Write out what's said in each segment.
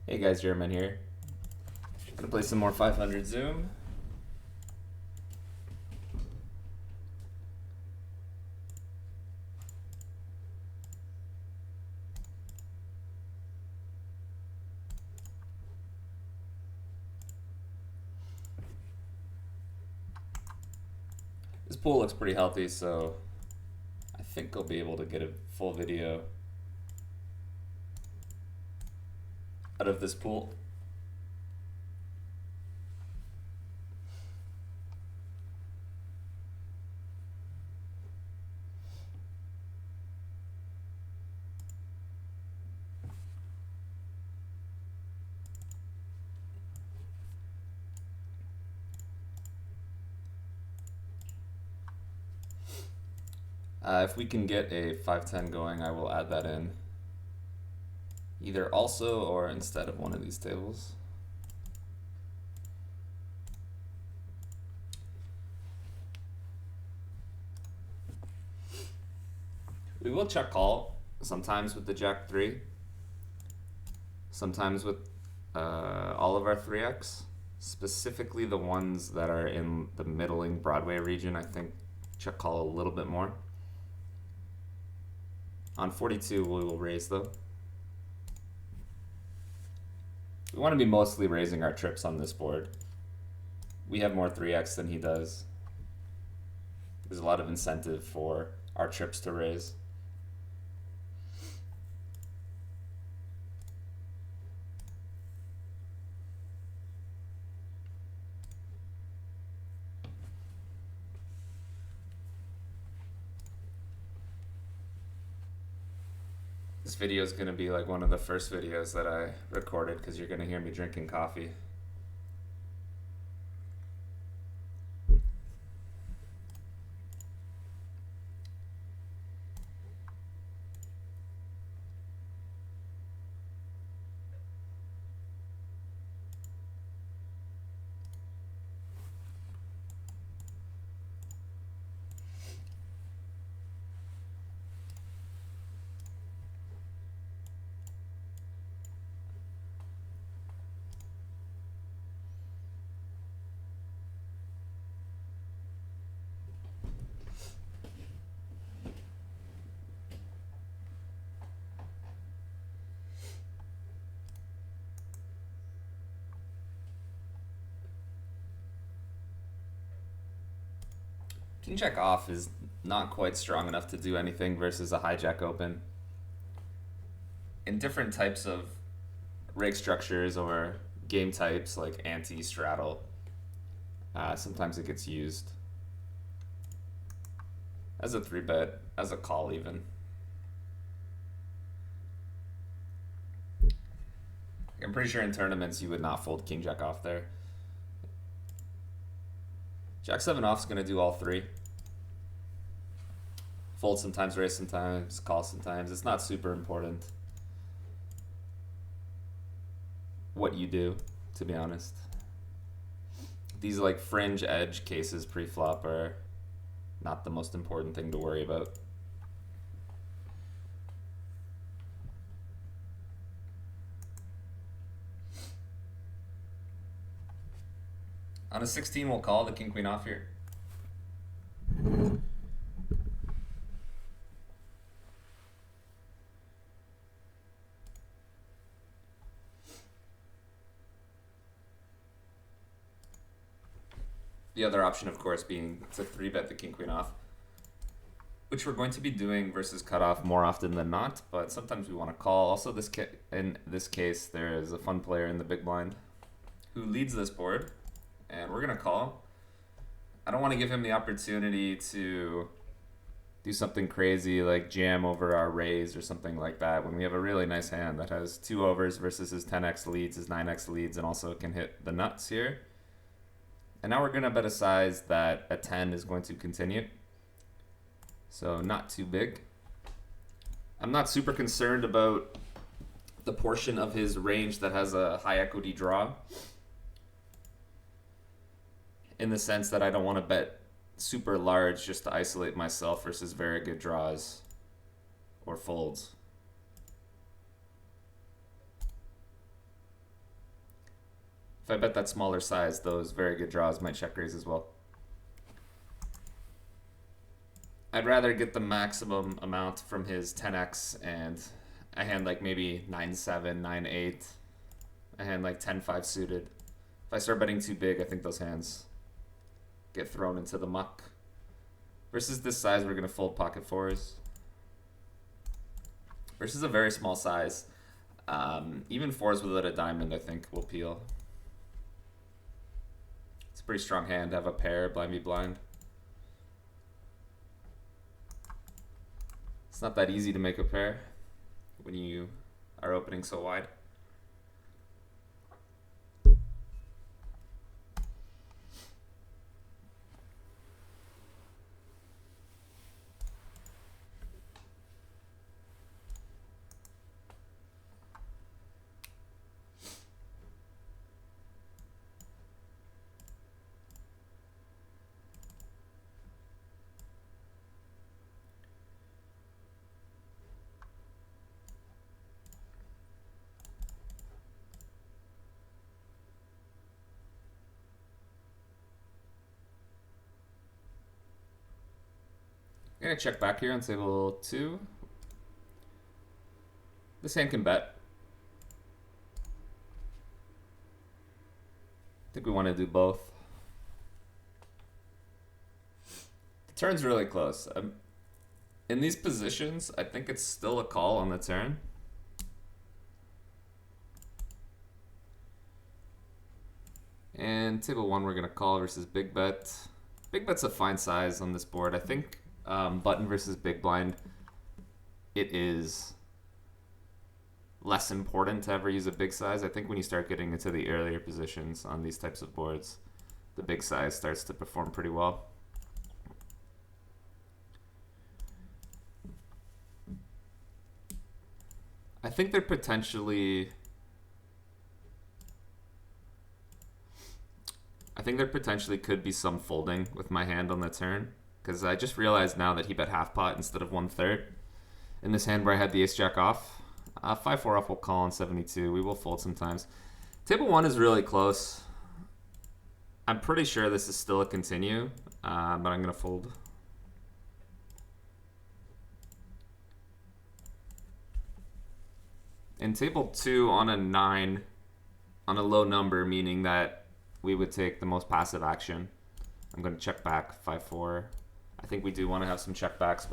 Hey guys, Jarretman here. Gonna play some more 500 Zoom. This pool looks pretty healthy, so I think I'll be able to get a full video out of this pool. If we can get a 5-10 going, I will add that in. Either also or instead of one of these tables. We will check call sometimes with the Jack 3. Sometimes with all of our 3x. Specifically the ones that are in the middling Broadway region, I think check call a little bit more. On 42, we will raise though. We want to be mostly raising our trips on this board. We have more 3x than he does. There's a lot of incentive for our trips to raise. This video is going to be like one of the first videos that I recorded because you're going to hear me drinking coffee. King Jack off is not quite strong enough to do anything versus a hijack open. In different types of rig structures or game types like anti-straddle, sometimes it gets used as a 3-bet, as a call even. I'm pretty sure in tournaments you would not fold King Jack off there. Jack 7 off is going to do all three. Fold sometimes, raise sometimes, call sometimes. It's not super important what you do, to be honest. These like fringe edge cases pre-flop are not the most important thing to worry about. On a 16, we'll call the king queen off here. The other option, of course, being to 3-bet the king queen off, which we're going to be doing versus cutoff more often than not, but sometimes we want to call. Also, in this case, there is a fun player in the big blind who leads this board, and we're going to call. I don't want to give him the opportunity to do something crazy like jam over our raise or something like that when we have a really nice hand that has 2 overs versus his 10x leads, his 9x leads, and also can hit the nuts here. And now we're going to bet a size that a 10 is going to continue. So not too big. I'm not super concerned about the portion of his range that has a high equity draw, in the sense that I don't want to bet super large just to isolate myself versus very good draws or folds. If I bet that smaller size, those very good draws might check raise as well. I'd rather get the maximum amount from his 10x and a hand like maybe 9-7, 9-8, a hand like 10-5 suited. If I start betting too big, I think those hands get thrown into the muck. Versus this size, we're going to fold pocket fours. Versus a very small size, even fours without a diamond, I think, will peel. It's a pretty strong hand to have a pair, blind be blind. It's not that easy to make a pair when you are opening so wide. I'm gonna check back here on table 2. This hand can bet. I think we want to do both. The turn's really close. In these positions, I think it's still a call on the turn. And table 1 we're gonna call versus big bet. Big bet's a fine size on this board. I think button versus big blind, it is less important to ever use a big size. I think when you start getting into the earlier positions on these types of boards, the big size starts to perform pretty well. I think there potentially could be some folding with my hand on the turn, because I just realized now that he bet half pot instead of 1/3 in this hand where I had the ace jack off. 5-4 off will call on 72. We will fold sometimes. Table 1 is really close. I'm pretty sure this is still a continue, but I'm gonna fold. In table 2 on a 9, on a low number, meaning that we would take the most passive action, I'm going to check back 5-4. I think we do want to have some checkbacks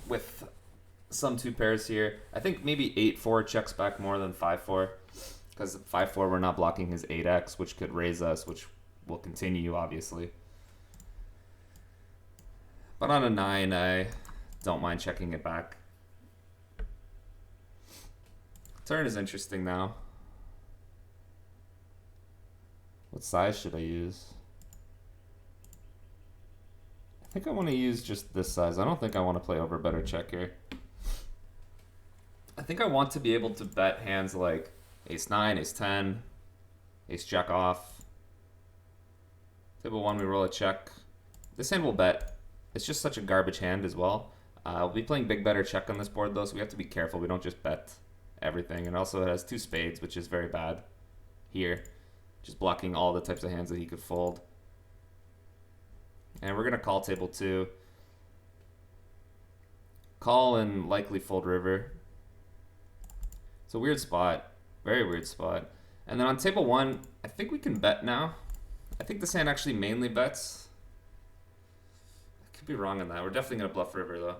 with some 2 pairs here. I think maybe 8-4 checks back more than 5-4, because 5-4 we're not blocking his 8x, which could raise us, which will continue obviously. But on a 9, I don't mind checking it back. Turn is interesting now. What size should I use? I think I want to use just this size. I don't think I want to play over better check here. I think I want to be able to bet hands like ace 9, ace 10, ace jack off. Table 1 we roll a check. This hand will bet. It's just such a garbage hand as well. We'll be playing big better check on this board though, so we have to be careful. We don't just bet everything. And also it has 2 spades, which is very bad here. Just blocking all the types of hands that he could fold. And we're going to call table 2. Call and likely fold river. It's a weird spot. Very weird spot. And then on table 1, I think we can bet now. I think this hand actually mainly bets. I could be wrong on that. We're definitely going to bluff river though.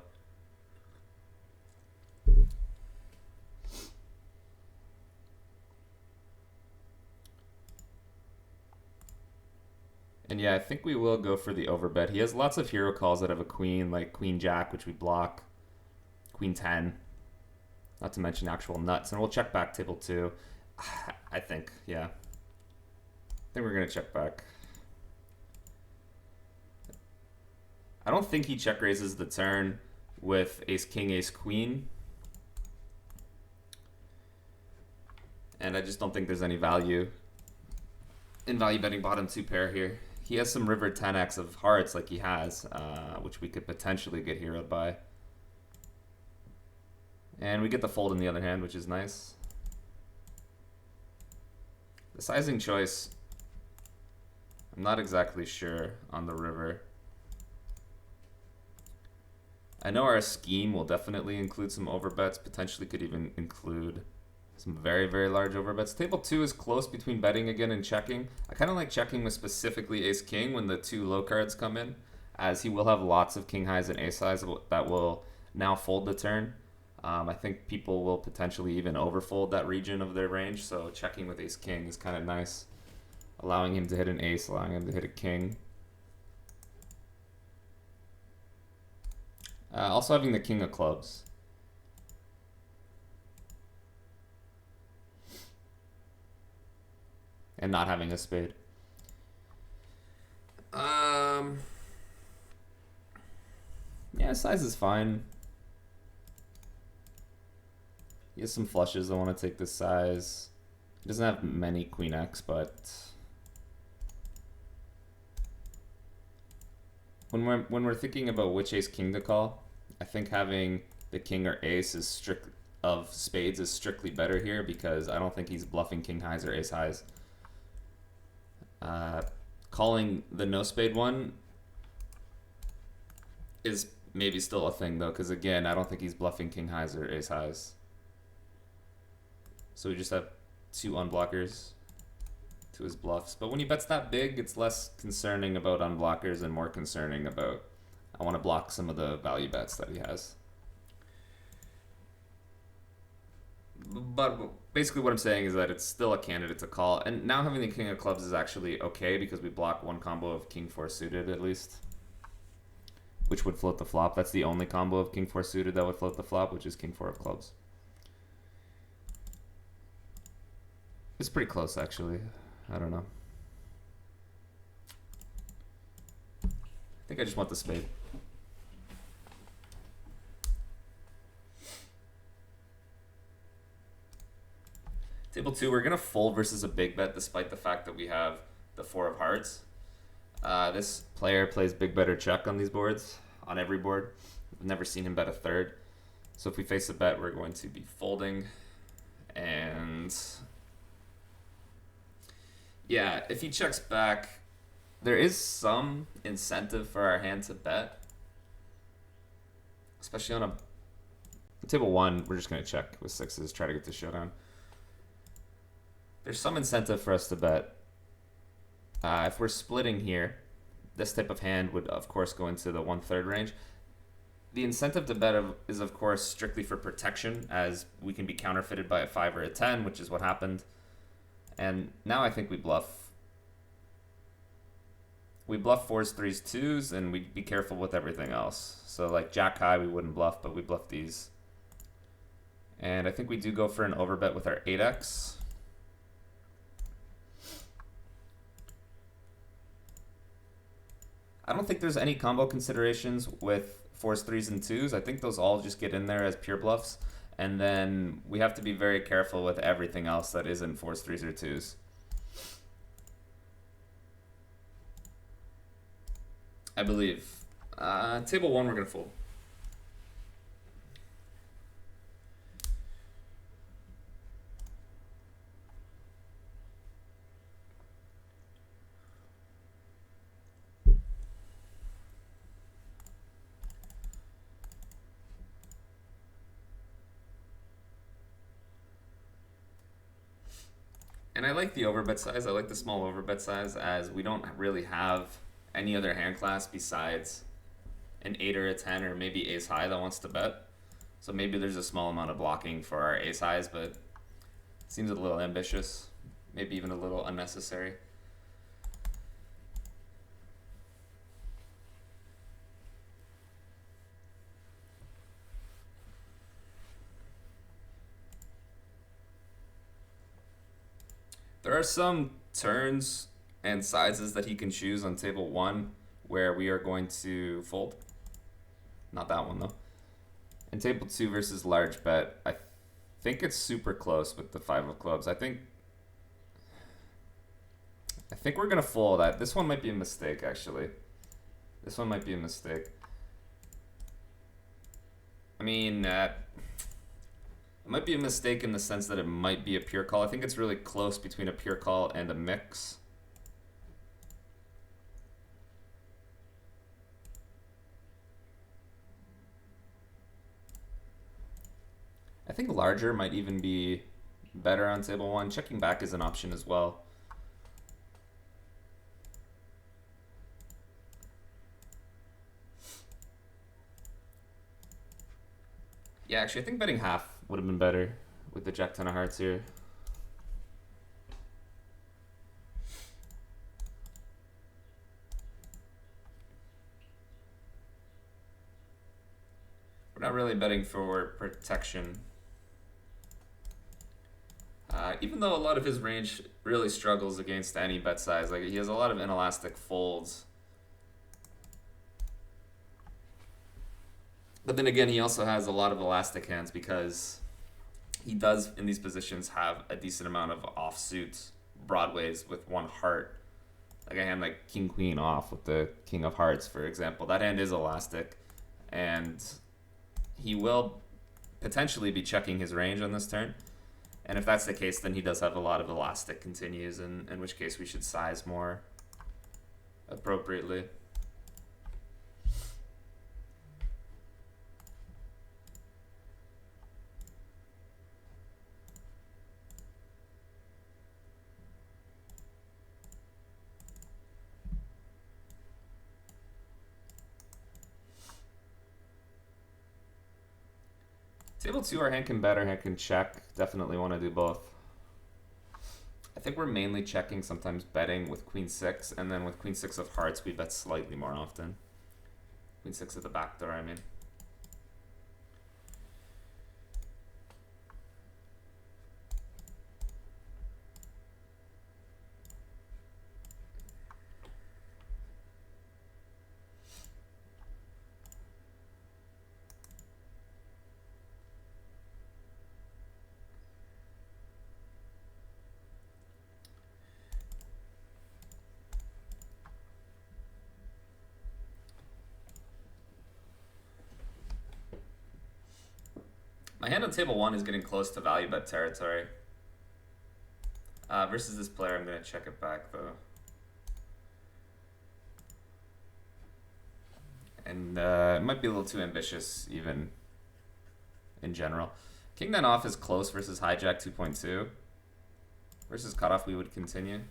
And yeah, I think we will go for the overbet. He has lots of hero calls that have a queen, like queen jack, which we block, queen 10, not to mention actual nuts. And we'll check back table 2. I think, yeah. I think we're going to check back. I don't think he check raises the turn with ace king, ace queen. And I just don't think there's any value in value betting bottom 2 pair here. He has some river 10x of hearts like he has, which we could potentially get heroed by. And we get the fold in the other hand, which is nice. The sizing choice, I'm not exactly sure on the river. I know our scheme will definitely include some overbets, potentially could even include some very, very large overbets. Table 2 is close between betting again and checking. I kind of like checking with specifically ace-king when the two low cards come in, as he will have lots of king highs and ace highs that will now fold the turn. I think people will potentially even overfold that region of their range, so checking with ace-king is kind of nice. Allowing him to hit an ace, allowing him to hit a king. Also having the king of clubs. And not having a spade. Yeah, size is fine. He has some flushes that want to take this size. He doesn't have many queen X, but when we're thinking about which ace king to call, I think having the king or ace is of spades is strictly better here, because I don't think he's bluffing king highs or ace highs. Calling the no spade one is maybe still a thing though, because again, I don't think he's bluffing king highs or ace highs. So we just have two unblockers to his bluffs. But when he bets that big, it's less concerning about unblockers and more concerning about, I want to block some of the value bets that he has. But basically what I'm saying is that it's still a candidate to call. And now having the king of clubs is actually okay, because we block one combo of king 4 suited at least, which would float the flop. That's the only combo of king 4 suited that would float the flop, which is king 4 of clubs. It's pretty close, actually. I don't know. I think I just want the spade. Table 2, we're going to fold versus a big bet despite the fact that we have the 4 of hearts. This player plays big bet or check on these boards, on every board. I've never seen him bet a third. So if we face a bet, we're going to be folding. And yeah, if he checks back, there is some incentive for our hand to bet. Especially on table 1, we're just going to check with sixes, try to get the showdown. There's some incentive for us to bet. If we're splitting here, this type of hand would, of course, go into the 1/3 range. The incentive to bet is, of course, strictly for protection, as we can be counterfeited by a 5 or a 10, which is what happened. And now I think we bluff. We bluff 4s, 3s, 2s, and we'd be careful with everything else. So like jack high, we wouldn't bluff, but we bluff these. And I think we do go for an overbet with our 8x. I don't think there's any combo considerations with 4s, 3s, and 2s. I think those all just get in there as pure bluffs. And then we have to be very careful with everything else that isn't 4s, 3s, or 2s. I believe. Table 1, we're going to fold. And I like the overbet size. I like the small overbet size, as we don't really have any other hand class besides an 8 or a 10 or maybe ace high that wants to bet. So maybe there's a small amount of blocking for our ace highs, but it seems a little ambitious, maybe even a little unnecessary. There are some turns and sizes that he can choose on table 1 where we are going to fold. Not that one though. In table 2 versus large bet, I think it's super close with the 5 of clubs. I think we're gonna fold. This one might be a mistake, actually. This one might be a mistake. I mean, it might be a mistake in the sense that it might be a pure call. I think it's really close between a pure call and a mix. I think larger might even be better on table one. Checking back is an option as well. Yeah, actually, I think betting half would have been better with the jack ten of hearts here. We're not really betting for protection. Even though a lot of his range really struggles against any bet size. Like, he has a lot of inelastic folds. But then again, he also has a lot of elastic hands because he does, in these positions, have a decent amount of offsuit broadways with one heart. Like a hand like king queen off with the king of hearts, for example. That hand is elastic, and he will potentially be checking his range on this turn. And if that's the case, then he does have a lot of elastic continues, in which case we should size more appropriately. Table 2, our hand can bet, our hand can check. Definitely want to do both. I think we're mainly checking, sometimes betting with queen 6, and then with queen 6 of hearts, we bet slightly more often. Queen 6 at the back door, I mean. My hand on table 1 is getting close to value bet territory. Versus this player, I'm going to check it back, though. And it might be a little too ambitious, even, in general. King 9 off is close versus hijack 2.2. Versus cutoff, we would continue.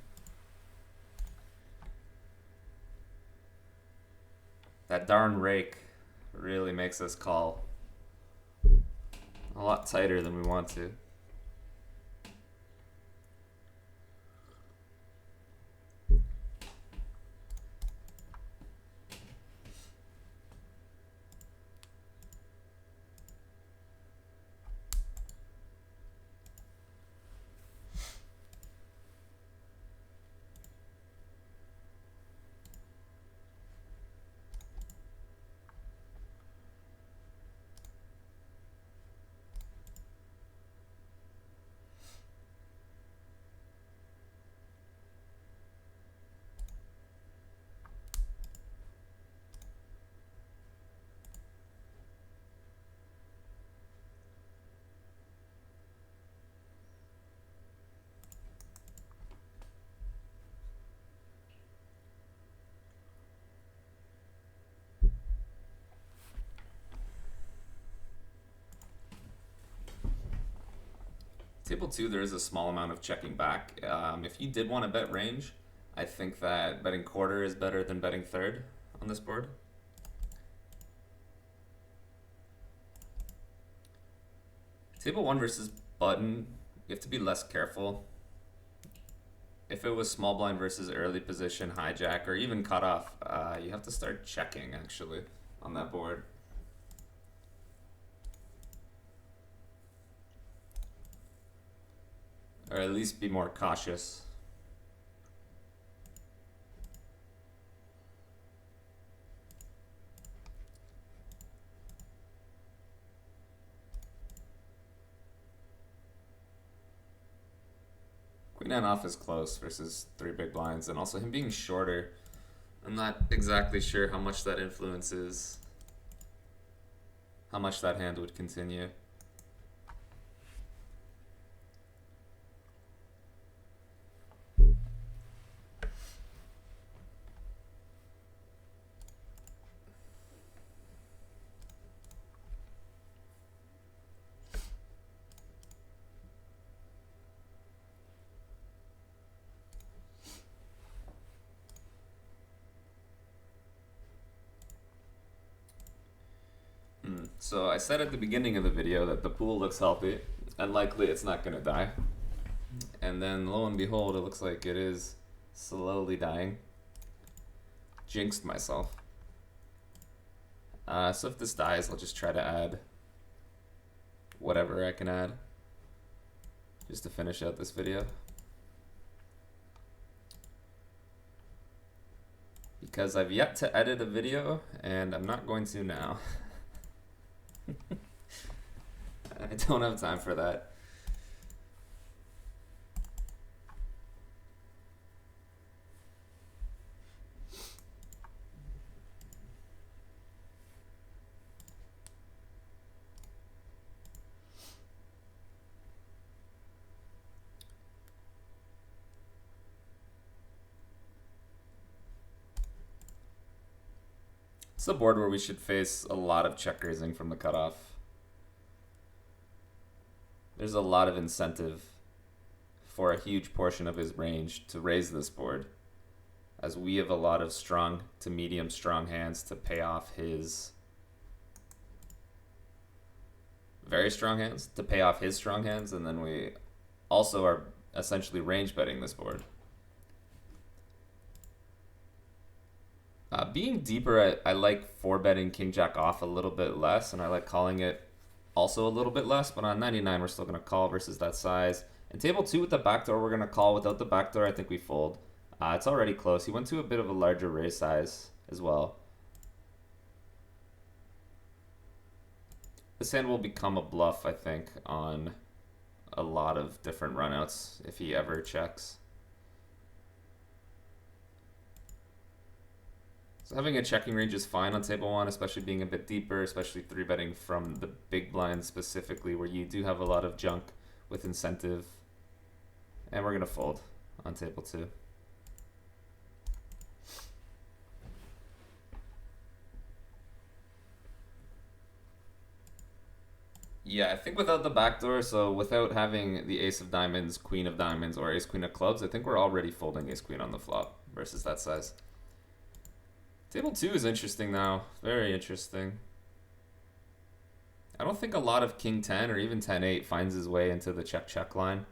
That darn rake really makes us call a lot tighter than we want to. Table 2, there is a small amount of checking back. If you did want to bet range, I think that betting quarter is better than betting third on this board. Table 1 versus button, you have to be less careful. If it was small blind versus early position, hijack, or even cutoff, you have to start checking, actually, on that board. Or at least be more cautious. Queen 9 off is close versus 3 big blinds, and also him being shorter. I'm not exactly sure how much that influences how much that hand would continue. So I said at the beginning of the video that the pool looks healthy, and likely it's not going to die. And then lo and behold, it looks like it is slowly dying. Jinxed myself. So if this dies, I'll just try to add whatever I can add just to finish out this video. Because I've yet to edit a video, and I'm not going to now. I don't have time for that. It's a board where we should face a lot of check raising from the cutoff. There's a lot of incentive for a huge portion of his range to raise this board, as we have a lot of strong to medium strong hands to pay off his very strong hands, to pay off his strong hands, and then we also are essentially range betting this board. Being deeper, I like 4-betting King Jack off a little bit less, and I like calling it also a little bit less, but on 99 we're still going to call versus that size. And table 2 with the backdoor we're going to call. Without the backdoor I think we fold. It's already close. He went to a bit of a larger raise size as well. This hand will become a bluff, I think, on a lot of different runouts if he ever checks. So having a checking range is fine on table 1, especially being a bit deeper, especially 3-betting from the big blind specifically, where you do have a lot of junk with incentive. And we're going to fold on table 2. Yeah, I think without the backdoor, so without having the ace of diamonds, queen of diamonds, or ace queen of clubs, I think we're already folding ace queen on the flop versus that size. Table 2 is interesting now. Very interesting. I don't think a lot of king 10 or even 10-8 finds his way into the check-check line.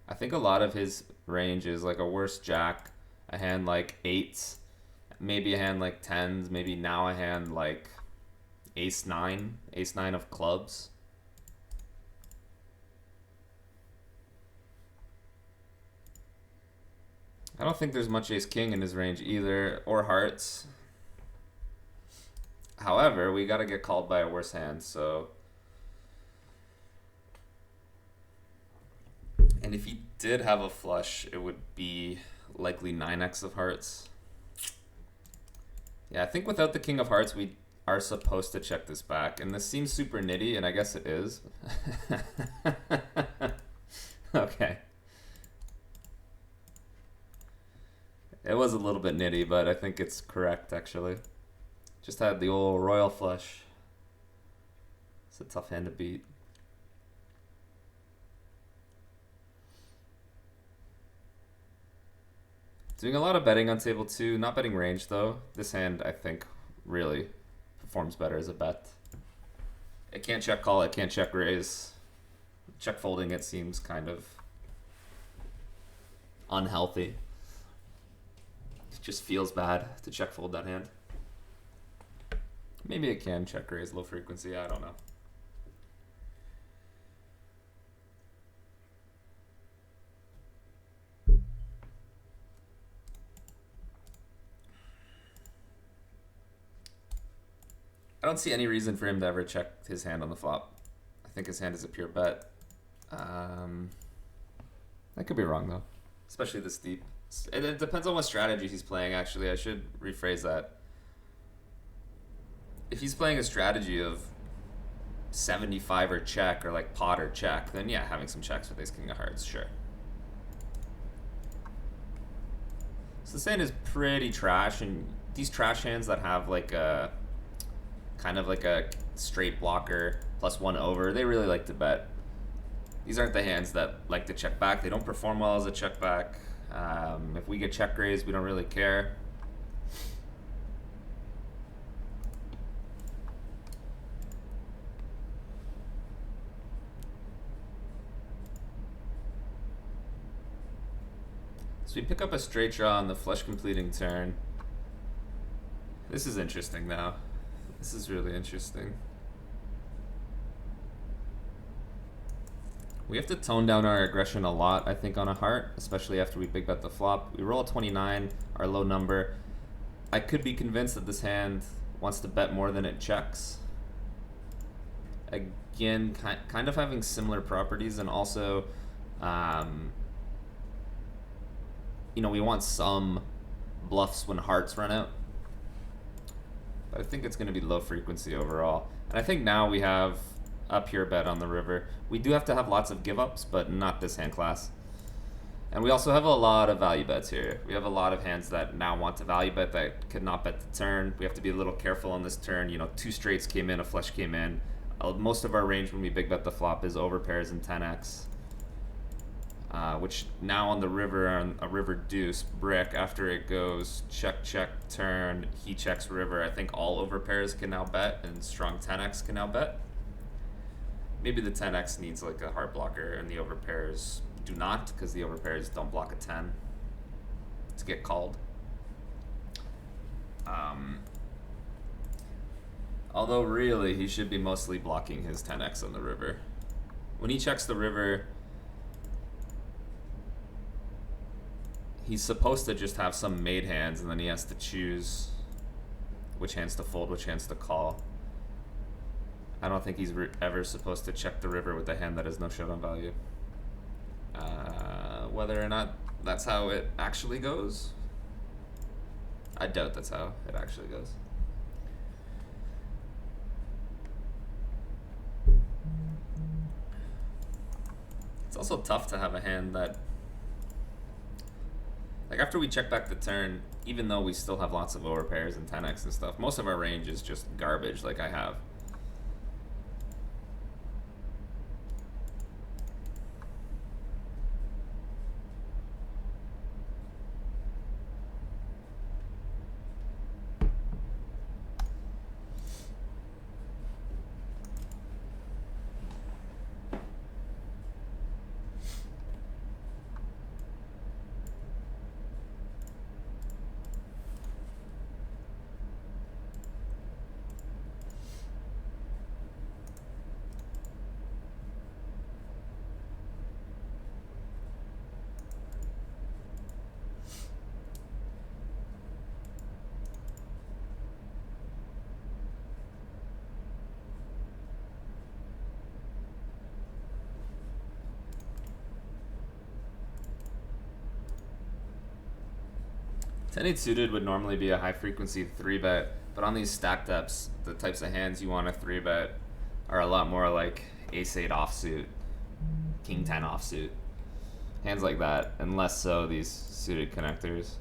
I think a lot of his range is like a worse jack, a hand like 8s, maybe a hand like 10s, maybe now a hand like ace 9 of clubs. I don't think there's much ace king in his range either, or hearts. However, we got to get called by a worse hand, so. And if he did have a flush, it would be likely 9x of hearts. Yeah, I think without the king of hearts, we are supposed to check this back. And this seems super nitty, and I guess it is. Okay. It was a little bit nitty, but I think it's correct, actually. Just had the old royal flush. It's a tough hand to beat. Doing a lot of betting on table 2. Not betting range, though. This hand, I think, really performs better as a bet. It can't check call, it can't check raise. Check folding, it seems kind of unhealthy. It just feels bad to check fold that hand. Maybe it can check raise low frequency, I don't know. I don't see any reason for him to ever check his hand on the flop. I think his hand is a pure bet. I could be wrong though, especially this deep. It depends on what strategy he's playing, actually. I should rephrase that. If he's playing a strategy of 75 or check, or like pot or check, then yeah, having some checks with ace king of hearts, sure. So this hand is pretty trash, and these trash hands that have like a kind of like a straight blocker plus 1 over, they really like to bet. These aren't the hands that like to check back. They don't perform well as a check back. If we get check raised, we don't really care. So we pick up a straight draw on the flush completing turn. This is interesting now. This is really interesting. We have to tone down our aggression a lot, I think, on a heart, especially after we big bet the flop. We roll a 29, our low number. I could be convinced that this hand wants to bet more than it checks. Again, kind of having similar properties, and also, you know, we want some bluffs when hearts run out. But I think it's going to be low frequency overall. And I think now we have a pure bet on the river. We do have to have lots of give-ups, but not this hand class. And we also have a lot of value bets here. We have a lot of hands that now want to value bet that could not bet the turn. We have to be a little careful on this turn. You know, 2 straights came in, a flush came in. Most of our range when we big bet the flop is over pairs and 10x. Which now on the river, on a river deuce brick, after it goes check, check, turn, he checks river, I think all over pairs can now bet, and strong 10x can now bet. Maybe the 10x needs like a heart blocker, and the over pairs do not, because the over pairs don't block a 10 to get called. Although really, he should be mostly blocking his 10x on the river. When he checks the river, he's supposed to just have some made hands, and then he has to choose which hands to fold, which hands to call. I don't think he's ever supposed to check the river with a hand that has no showdown value. Whether or not that's how it actually goes, I doubt that's how it actually goes. It's also tough to have a hand that, like, after we check back the turn, even though we still have lots of over pairs and 10x and stuff, most of our range is just garbage like I have. Ten-8 suited would normally be a high frequency 3-bet, but on these stacked ups, the types of hands you want to 3-bet are a lot more like Ace-8 offsuit, King-10 offsuit, hands like that, and less so these suited connectors.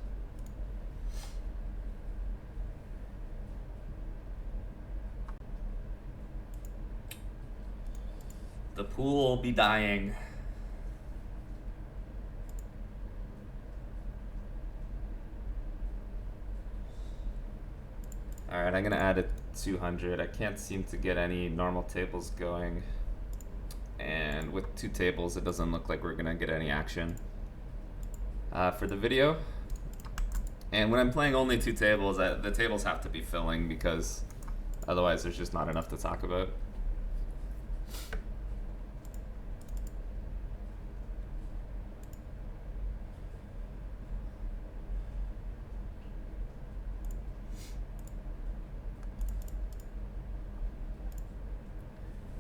The pool will be dying. Alright, I'm gonna add a 200. I can't seem to get any normal tables going. And with 2 tables, it doesn't look like we're gonna get any action for the video. And when I'm playing only 2 tables, the tables have to be filling, because otherwise there's just not enough to talk about.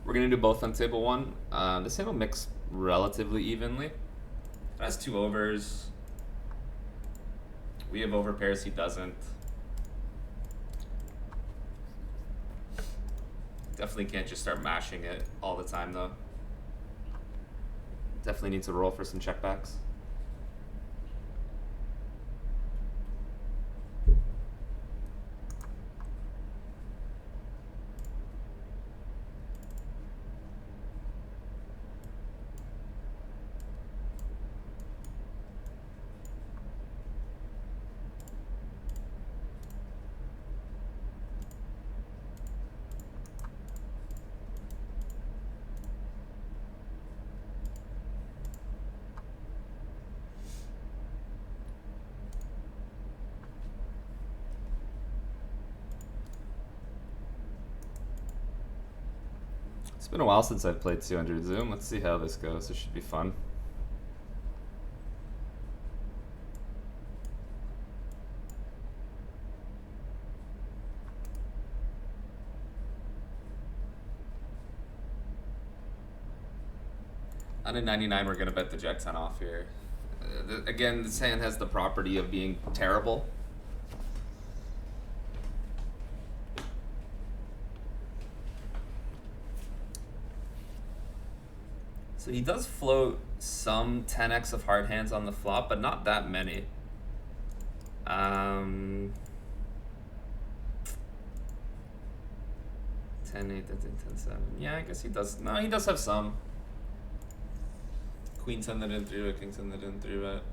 We're gonna do both on table 1. This hand will mix relatively evenly. It has 2 overs. We have over pairs, he doesn't. Definitely can't just start mashing it all the time though. Definitely need to roll for some checkbacks. It's been a while since I've played 200 Zoom. Let's see how this goes. This should be fun. On a 99, we're going to bet the Jack 10 off here. Again, this hand has the property of being terrible. So he does float some 10x of hard hands on the flop, but not that many. 10, 8, 10, 7. Yeah, I guess he does. No, he does have some. Queen 10 that didn't 3-bet, King 10 that didn't 3-bet.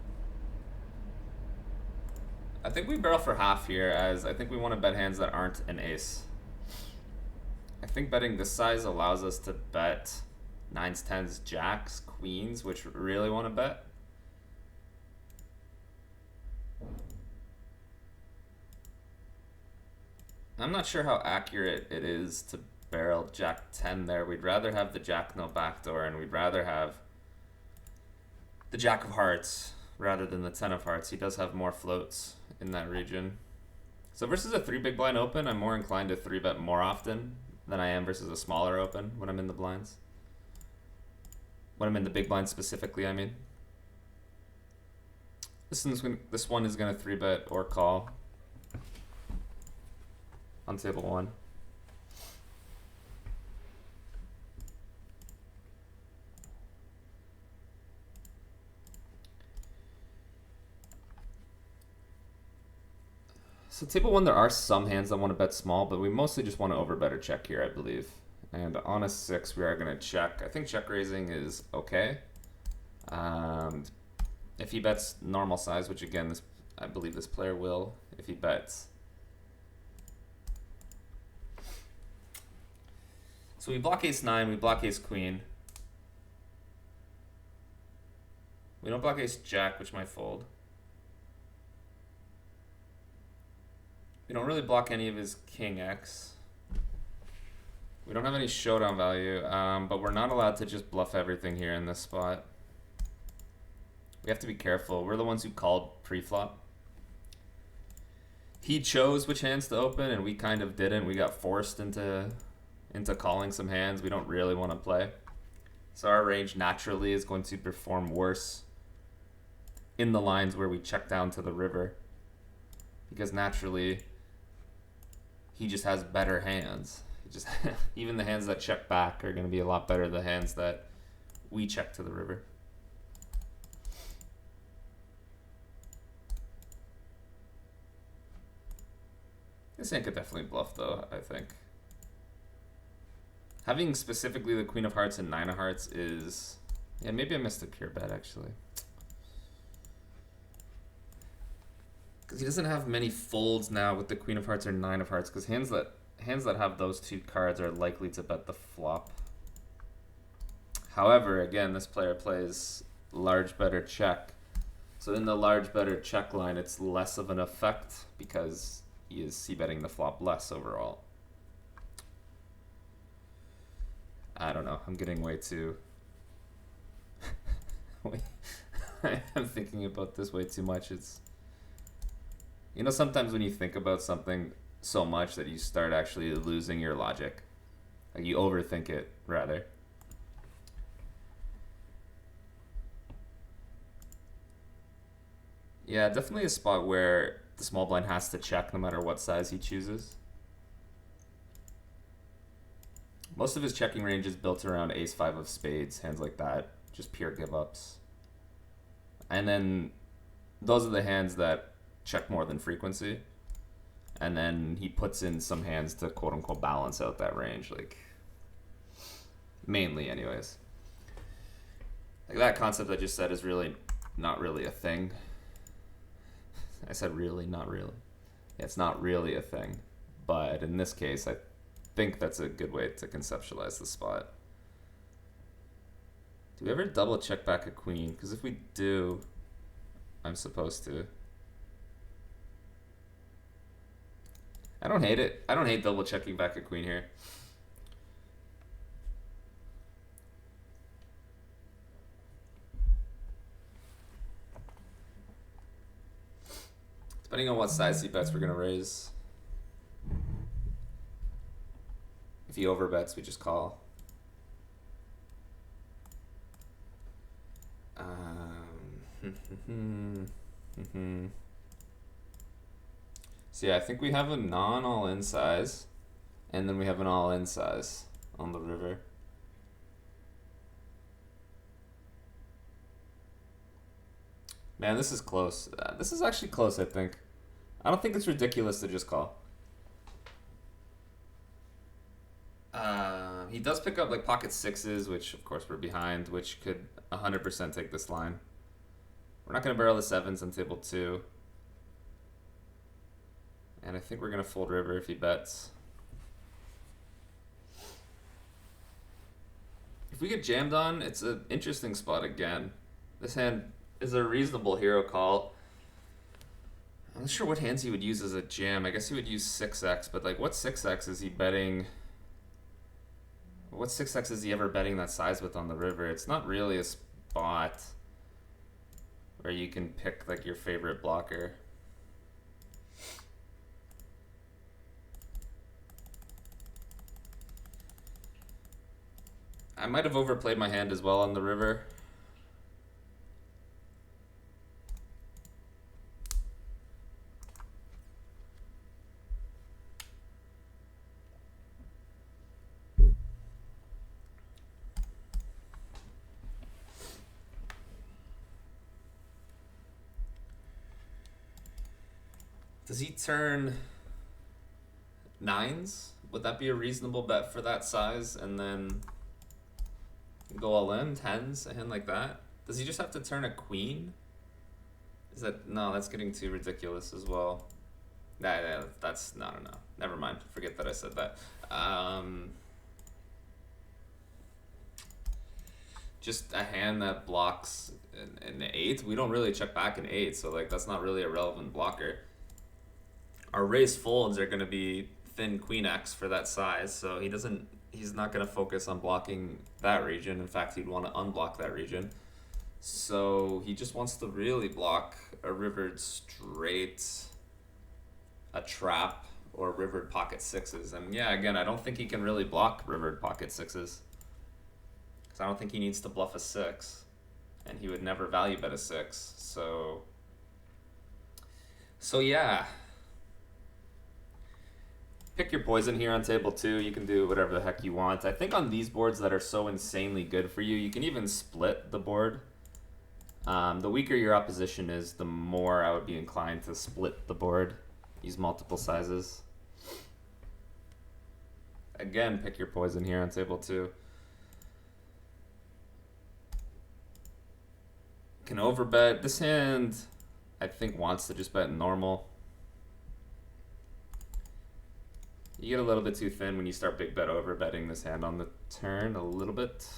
I think we barrel for half here, as I think we want to bet hands that aren't an ace. I think betting this size allows us to bet 9s, 10s, jacks, queens, which we really want to bet. I'm not sure how accurate it is to barrel Jack 10 there. We'd rather have the Jack no backdoor, and we'd rather have the Jack of Hearts rather than the 10 of Hearts. He does have more floats in that region. So versus a 3 big blind open, I'm more inclined to 3-bet more often than I am versus a smaller open when I'm in the blinds. When I'm in the big blind specifically, I mean. This one is going to 3-bet or call on table 1. So table 1, there are some hands that want to bet small, but we mostly just want to overbet or check here, I believe. And on a 6, we are going to check. I think check raising is okay. If he bets normal size, which again, I believe this player will, if he bets. So we block ace 9, we block ace queen. We don't block ace jack, which might fold. We don't really block any of his king X. We don't have any showdown value, but we're not allowed to just bluff everything here in this spot. We have to be careful. We're the ones who called pre-flop. He chose which hands to open, and we kind of didn't. We got forced into calling some hands we don't really want to play. So our range naturally is going to perform worse in the lines where we check down to the river, because naturally he just has better hands. Even the hands that check back are going to be a lot better than the hands that we check to the river. This hand could definitely bluff though, I think. Having specifically the Queen of Hearts and 9 of Hearts is... Yeah, maybe I missed a pure bet actually. Because he doesn't have many folds now with the Queen of Hearts or 9 of Hearts, because hands that have those two cards are likely to bet the flop. However, again, this player plays large better check. So in the large better check line, it's less of an effect because he is c-betting the flop less overall. I don't know. I'm getting way too... I'm thinking about this way too much. It's... You know, sometimes when you think about something so much that you start actually losing your logic. Like you overthink it, rather. Yeah, definitely a spot where the small blind has to check no matter what size he chooses. Most of his checking range is built around ace-5 of spades, hands like that. Just pure give-ups. And then those are the hands that check more than frequency. And then he puts in some hands to quote-unquote balance out that range. Like, mainly anyways. Like that concept I just said is really not really a thing. I said really, not really. It's not really a thing. But in this case, I think that's a good way to conceptualize the spot. Do we ever double check back a queen? Because if we do, I'm supposed to. I don't hate it. I don't hate double checking back a queen here. Depending on what size he bets, we're gonna raise. If he overbets, we just call. So yeah, I think we have a non-all-in size, and then we have an all-in size on the river. Man, this is close. This is actually close, I think. I don't think it's ridiculous to just call. He does pick up like pocket sixes, which of course we're behind, which could 100% take this line. We're not going to barrel the sevens on table 2. And I think we're going to fold river if he bets. If we get jammed on, it's an interesting spot again. This hand is a reasonable hero call. I'm not sure what hands he would use as a jam. I guess he would use 6x, but like what 6x is he betting? What 6x is he ever betting that size with on the river? It's not really a spot where you can pick like your favorite blocker. I might have overplayed my hand as well on the river. Does he turn nines? Would that be a reasonable bet for that size? And then go all in, tens, a hand like that? Does he just have to turn a queen? Is that, no, that's getting too ridiculous as well. Nah, that's, no. Never mind, forget that I said that. Just a hand that blocks an 8. We don't really check back an 8, so like that's not really a relevant blocker. Our raise folds are going to be thin queen X for that size, so he's not going to focus on blocking that region. In fact, he'd want to unblock that region. So he just wants to really block a rivered straight, a trap, or rivered pocket sixes. And yeah, again, I don't think he can really block rivered pocket sixes, because I don't think he needs to bluff a 6, and he would never value bet a 6. So yeah. Pick your poison here on table 2. You can do whatever the heck you want. I think on these boards that are so insanely good for you, you can even split the board. The weaker your opposition is, the more I would be inclined to split the board. Use multiple sizes. Again, pick your poison here on table 2. Can overbet. This hand, I think, wants to just bet normal. You get a little bit too thin when you start big bet overbetting this hand on the turn a little bit.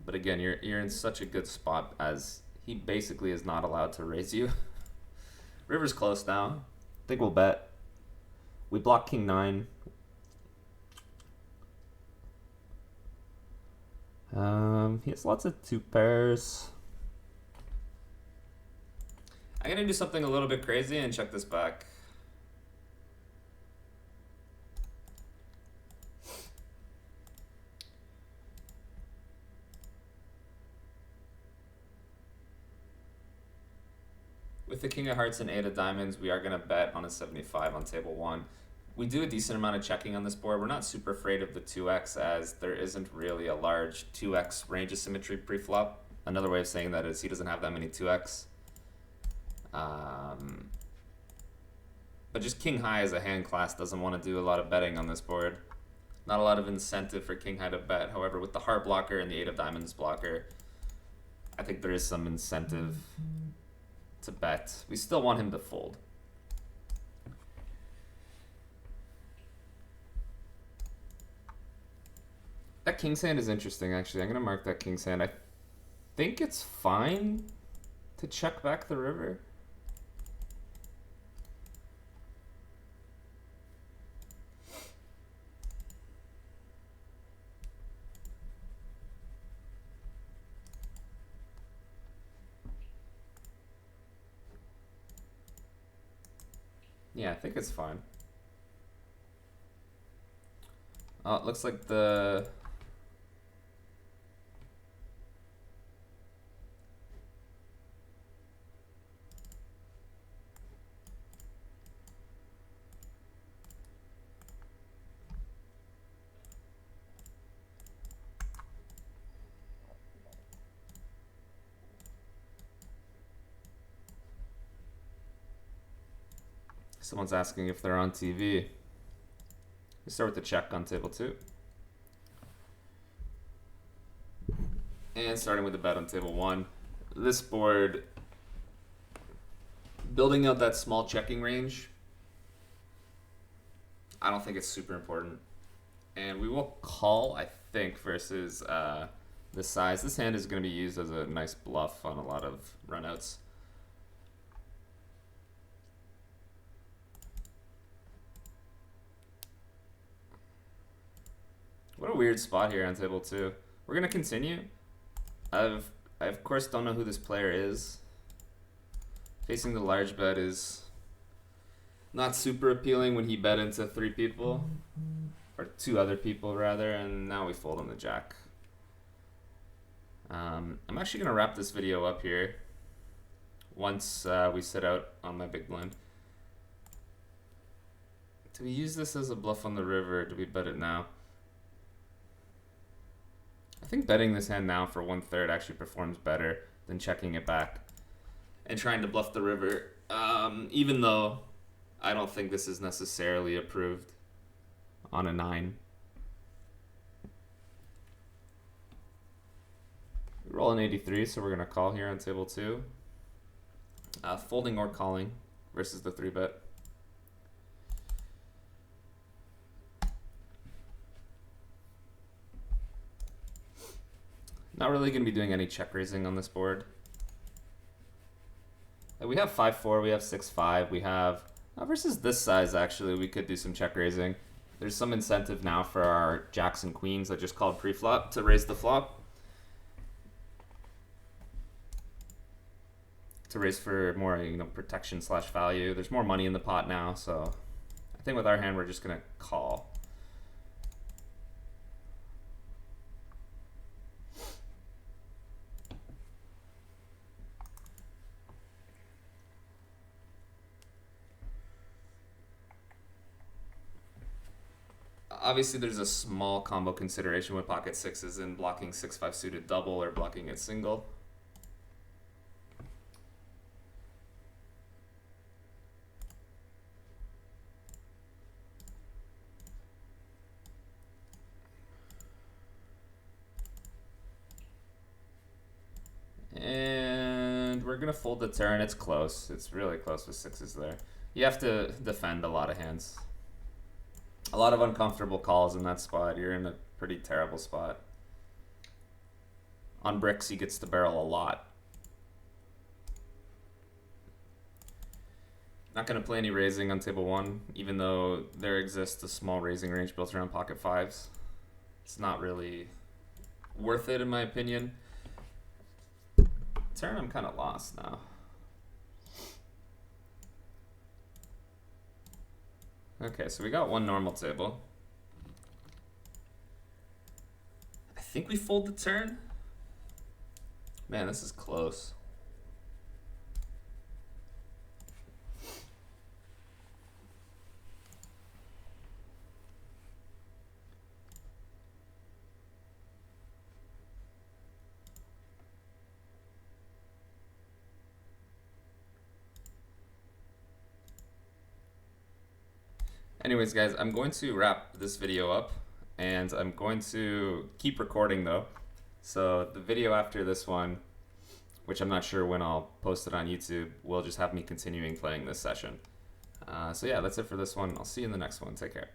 But again, you're in such a good spot as he basically is not allowed to raise you. River's close now. I think we'll bet. We block king 9. He has lots of 2 pairs. I'm gonna do something a little bit crazy and check this back. With the king of hearts and 8 of diamonds, we are going to bet on a 75 on table 1. We do a decent amount of checking on this board. We're not super afraid of the 2x, as there isn't really a large 2x range of symmetry pre-flop. Another way of saying that is he doesn't have that many 2x. But just king high as a hand class doesn't want to do a lot of betting on this board. Not a lot of incentive for king high to bet. However, with the heart blocker and the 8 of diamonds blocker, I think there is some incentive to bet. We still want him to fold. That king's hand is interesting, actually. I'm going to mark that king's hand. I think it's fine to check back the river. Yeah, I think it's fine. Oh, it looks like the... Someone's asking if they're on TV. We start with the check on table 2. And starting with the bet on table 1. This board, building out that small checking range, I don't think it's super important. And we will call, I think, versus the size. This hand is going to be used as a nice bluff on a lot of runouts. What a weird spot here on table 2. We're going to continue. I of course don't know who this player is. Facing the large bet is not super appealing when he bet into 3 people. Or 2 other people rather, and now we fold on the jack. I'm actually going to wrap this video up here once we sit out on my big blind. Do we use this as a bluff on the river, or do we bet it now? I think betting this hand now for 1/3 actually performs better than checking it back and trying to bluff the river, even though I don't think this is necessarily approved on a 9. We roll an 83, so we're going to call here on table 2. Folding or calling versus the 3-bet. Not really going to be doing any check raising on this board. We have 5-4, we have 6-5, we have... versus this size, actually, we could do some check raising. There's some incentive now for our jacks and queens that just called pre-flop to raise the flop. To raise for more, protection / value. There's more money in the pot now, so I think with our hand, we're just going to call. Obviously, there's a small combo consideration with pocket 6s in blocking 6-5 suited double or blocking it single. And we're going to fold the turn. It's close. It's really close with 6s there. You have to defend a lot of hands. A lot of uncomfortable calls in that spot. You're in a pretty terrible spot. On bricks, he gets to barrel a lot. Not going to play any raising on table 1, even though there exists a small raising range built around pocket 5s. It's not really worth it, in my opinion. Turn, I'm kind of lost now. Okay, so we got one normal table. I think we fold the turn. Man, this is close. Anyways, guys, I'm going to wrap this video up, and I'm going to keep recording though. So the video after this one, which I'm not sure when I'll post it on YouTube, will just have me continuing playing this session. So yeah, that's it for this one. I'll see you in the next one. Take care.